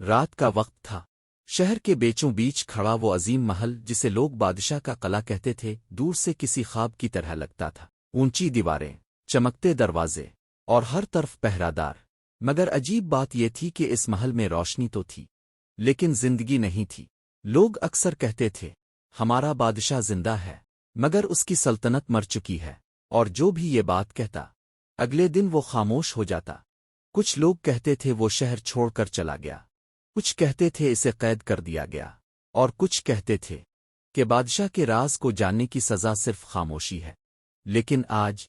رات کا وقت تھا۔ شہر کے بیچوں بیچ کھڑا وہ عظیم محل جسے لوگ بادشاہ کا قلعہ کہتے تھے دور سے کسی خواب کی طرح لگتا تھا۔ اونچی دیواریں، چمکتے دروازے اور ہر طرف پہرادار۔ مگر عجیب بات یہ تھی کہ اس محل میں روشنی تو تھی لیکن زندگی نہیں تھی۔ لوگ اکثر کہتے تھے ہمارا بادشاہ زندہ ہے مگر اس کی سلطنت مر چکی ہے، اور جو بھی یہ بات کہتا اگلے دن وہ خاموش ہو جاتا۔ کچھ لوگ کہتے تھے وہ شہر چھوڑ کر چلا گیا، کچھ کہتے تھے اسے قید کر دیا گیا، اور کچھ کہتے تھے کہ بادشاہ کے راز کو جاننے کی سزا صرف خاموشی ہے۔ لیکن آج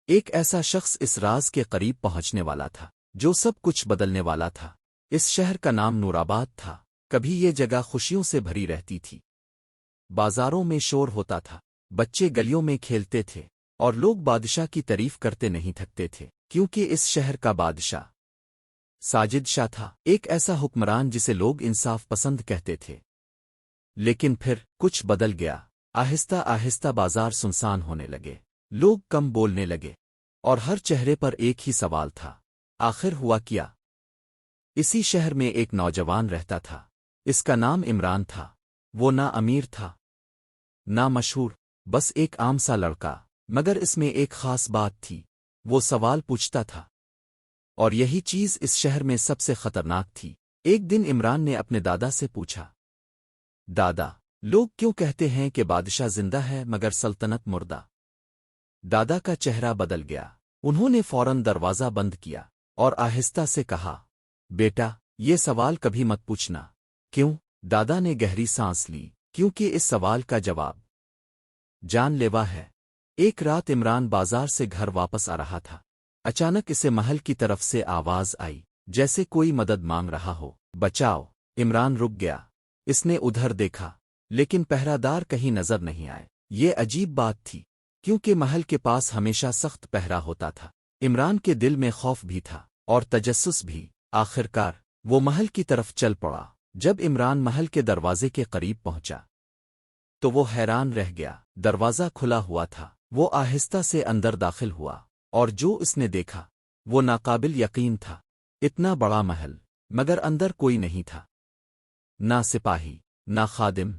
ایک ایسا شخص اس راز کے قریب پہنچنے والا تھا جو سب کچھ بدلنے والا تھا۔ اس شہر کا نام نورآباد تھا۔ کبھی یہ جگہ خوشیوں سے بھری رہتی تھی، بازاروں میں شور ہوتا تھا، بچے گلیوں میں کھیلتے تھے، اور لوگ بادشاہ کی تعریف کرتے نہیں تھکتے تھے، کیونکہ اس شہر کا بادشاہ ساجد شاہ تھا، ایک ایسا حکمران جسے لوگ انصاف پسند کہتے تھے۔ لیکن پھر کچھ بدل گیا۔ آہستہ آہستہ بازار سنسان ہونے لگے، لوگ کم بولنے لگے، اور ہر چہرے پر ایک ہی سوال تھا، آخر ہوا کیا؟ اسی شہر میں ایک نوجوان رہتا تھا، اس کا نام عمران تھا۔ وہ نہ امیر تھا نہ مشہور، بس ایک عام سا لڑکا، مگر اس میں ایک خاص بات تھی، وہ سوال پوچھتا تھا، اور یہی چیز اس شہر میں سب سے خطرناک تھی۔ ایک دن عمران نے اپنے دادا سے پوچھا، دادا، لوگ کیوں کہتے ہیں کہ بادشاہ زندہ ہے مگر سلطنت مردہ؟ دادا کا چہرہ بدل گیا، انہوں نے فوراً دروازہ بند کیا اور آہستہ سے کہا، بیٹا، یہ سوال کبھی مت پوچھنا۔ کیوں؟ دادا نے گہری سانس لی، کیونکہ اس سوال کا جواب جان لیوا ہے۔ ایک رات عمران بازار سے گھر واپس آ رہا تھا، اچانک اسے محل کی طرف سے آواز آئی، جیسے کوئی مدد مانگ رہا ہو۔ بچاؤ! عمران رک گیا، اس نے ادھر دیکھا، لیکن پہرادار کہیں نظر نہیں آئے۔ یہ عجیب بات تھی، کیونکہ محل کے پاس ہمیشہ سخت پہرا ہوتا تھا۔ عمران کے دل میں خوف بھی تھا اور تجسس بھی۔ آخرکار وہ محل کی طرف چل پڑا۔ جب عمران محل کے دروازے کے قریب پہنچا تو وہ حیران رہ گیا۔ دروازہ کھلا ہوا تھا، وہ آہستہ سے اندر داخل ہوا، اور جو اس نے دیکھا وہ ناقابل یقین تھا۔ اتنا بڑا محل، مگر اندر کوئی نہیں تھا، نہ سپاہی، نہ خادم،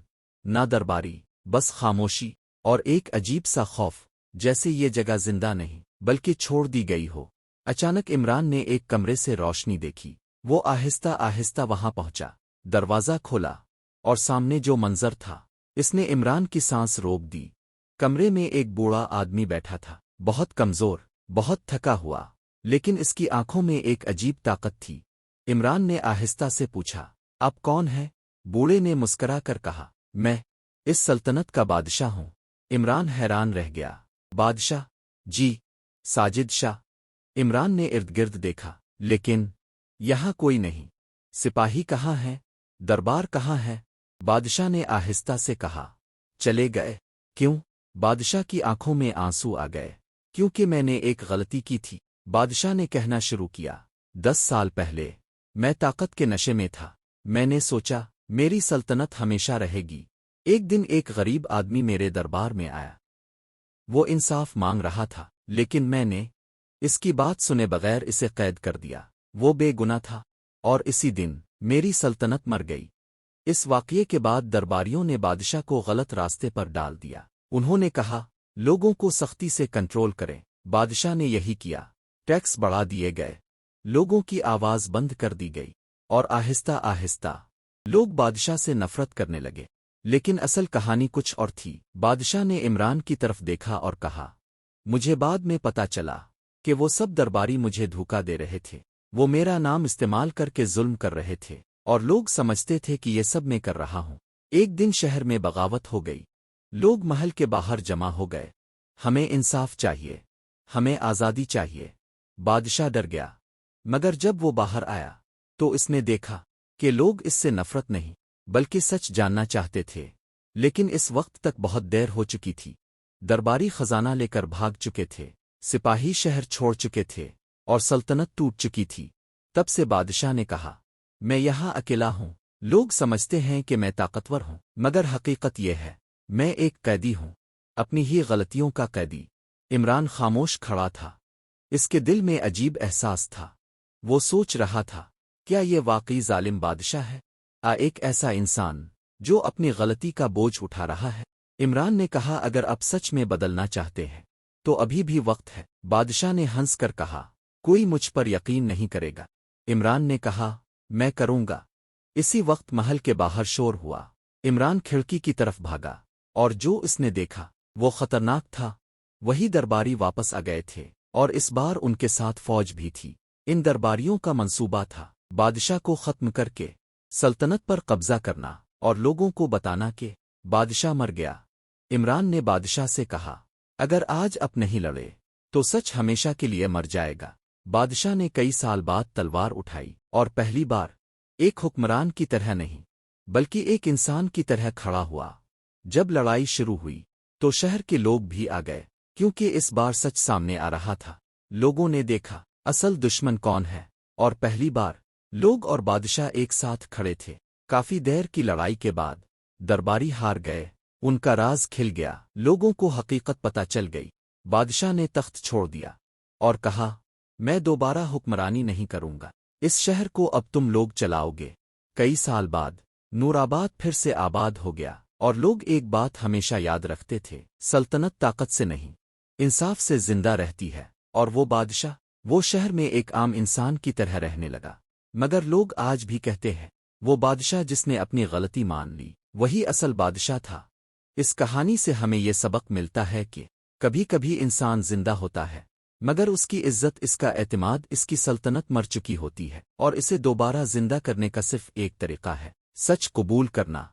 نہ درباری، بس خاموشی اور ایک عجیب سا خوف، جیسے یہ جگہ زندہ نہیں بلکہ چھوڑ دی گئی ہو۔ اچانک عمران نے ایک کمرے سے روشنی دیکھی، وہ آہستہ آہستہ وہاں پہنچا، دروازہ کھولا، اور سامنے جو منظر تھا اس نے عمران کی سانس روک دی۔ کمرے میں ایک بوڑھا آدمی بیٹھا تھا، بہت کمزور، بہت تھکا ہوا، لیکن اس کی آنکھوں میں ایک عجیب طاقت تھی۔ عمران نے آہستہ سے پوچھا، آپ کون ہیں؟ بوڑھے نے مسکرا کر کہا، میں اس سلطنت کا بادشاہ ہوں۔ عمران حیران رہ گیا، بادشاہ؟ جی، ساجد شاہ۔ عمران نے ارد گرد دیکھا، لیکن یہاں کوئی نہیں۔ سپاہی کہاں ہیں؟ دربار کہاں ہے؟ بادشاہ نے آہستہ سے کہا، چلے گئے۔ کیوں؟ بادشاہ کی آنکھوں میں آنسو آ گئے۔ کیونکہ میں نے ایک غلطی کی تھی، بادشاہ نے کہنا شروع کیا۔ 10 سال پہلے میں طاقت کے نشے میں تھا، میں نے سوچا میری سلطنت ہمیشہ رہے گی۔ ایک دن ایک غریب آدمی میرے دربار میں آیا، وہ انصاف مانگ رہا تھا، لیکن میں نے اس کی بات سنے بغیر اسے قید کر دیا۔ وہ بے گناہ تھا، اور اسی دن میری سلطنت مر گئی۔ اس واقعے کے بعد درباریوں نے بادشاہ کو غلط راستے پر ڈال دیا۔ انہوں نے کہا لوگوں کو سختی سے کنٹرول کریں۔ بادشاہ نے یہی کیا، ٹیکس بڑھا دیے گئے، لوگوں کی آواز بند کر دی گئی، اور آہستہ آہستہ لوگ بادشاہ سے نفرت کرنے لگے۔ لیکن اصل کہانی کچھ اور تھی۔ بادشاہ نے عمران کی طرف دیکھا اور کہا، مجھے بعد میں پتا چلا کہ وہ سب درباری مجھے دھوکا دے رہے تھے، وہ میرا نام استعمال کر کے ظلم کر رہے تھے، اور لوگ سمجھتے تھے کہ یہ سب میں کر رہا ہوں۔ ایک دن شہر میں بغاوت ہو گئی، لوگ محل کے باہر جمع ہو گئے، ہمیں انصاف چاہیے، ہمیں آزادی چاہیے۔ بادشاہ ڈر گیا، مگر جب وہ باہر آیا تو اس نے دیکھا کہ لوگ اس سے نفرت نہیں بلکہ سچ جاننا چاہتے تھے۔ لیکن اس وقت تک بہت دیر ہو چکی تھی، درباری خزانہ لے کر بھاگ چکے تھے، سپاہی شہر چھوڑ چکے تھے، اور سلطنت ٹوٹ چکی تھی۔ تب سے بادشاہ نے کہا، میں یہاں اکیلا ہوں، لوگ سمجھتے ہیں کہ میں طاقتور ہوں، مگر حقیقت یہ ہے میں ایک قیدی ہوں، اپنی ہی غلطیوں کا قیدی۔ عمران خاموش کھڑا تھا، اس کے دل میں عجیب احساس تھا۔ وہ سوچ رہا تھا کیا یہ واقعی ظالم بادشاہ ہے؟ ایک ایسا انسان جو اپنی غلطی کا بوجھ اٹھا رہا ہے؟ عمران نے کہا اگر اب سچ میں بدلنا چاہتے ہیں تو ابھی بھی وقت ہے۔ بادشاہ نے ہنس کر کہا کوئی مجھ پر یقین نہیں کرے گا۔ عمران نے کہا میں کروں گا۔ اسی وقت محل کے باہر شور ہوا۔ عمران کھڑکی کی طرف بھاگا اور جو اس نے دیکھا وہ خطرناک تھا۔ وہی درباری واپس آ گئے تھے اور اس بار ان کے ساتھ فوج بھی تھی۔ ان درباریوں کا منصوبہ تھا بادشاہ کو ختم کر کے سلطنت پر قبضہ کرنا اور لوگوں کو بتانا کہ بادشاہ مر گیا۔ عمران نے بادشاہ سے کہا اگر آج اب نہیں لڑے تو سچ ہمیشہ کے لیے مر جائے گا۔ بادشاہ نے کئی سال بعد تلوار اٹھائی اور پہلی بار ایک حکمران کی طرح نہیں بلکہ ایک انسان کی طرح کھڑا ہوا۔ جب لڑائی شروع ہوئی تو شہر کے لوگ بھی آ گئے کیونکہ اس بار سچ سامنے آ رہا تھا۔ لوگوں نے دیکھا اصل دشمن کون ہے اور پہلی بار لوگ اور بادشاہ ایک ساتھ کھڑے تھے۔ کافی دیر کی لڑائی کے بعد درباری ہار گئے۔ ان کا راز کھل گیا، لوگوں کو حقیقت پتہ چل گئی۔ بادشاہ نے تخت چھوڑ دیا اور کہا میں دوبارہ حکمرانی نہیں کروں گا، اس شہر کو اب تم لوگ چلاؤ گے۔ کئی سال بعد نورآباد پھر سے آباد ہو گیا اور لوگ ایک بات ہمیشہ یاد رکھتے تھے، سلطنت طاقت سے نہیں انصاف سے زندہ رہتی ہے۔ اور وہ بادشاہ وہ شہر میں ایک عام انسان کی طرح رہنے لگا۔ مگر لوگ آج بھی کہتے ہیں وہ بادشاہ جس نے اپنی غلطی مان لی وہی اصل بادشاہ تھا۔ اس کہانی سے ہمیں یہ سبق ملتا ہے کہ کبھی کبھی انسان زندہ ہوتا ہے مگر اس کی عزت، اس کا اعتماد، اس کی سلطنت مر چکی ہوتی ہے، اور اسے دوبارہ زندہ کرنے کا صرف ایک طریقہ ہے، سچ قبول کرنا۔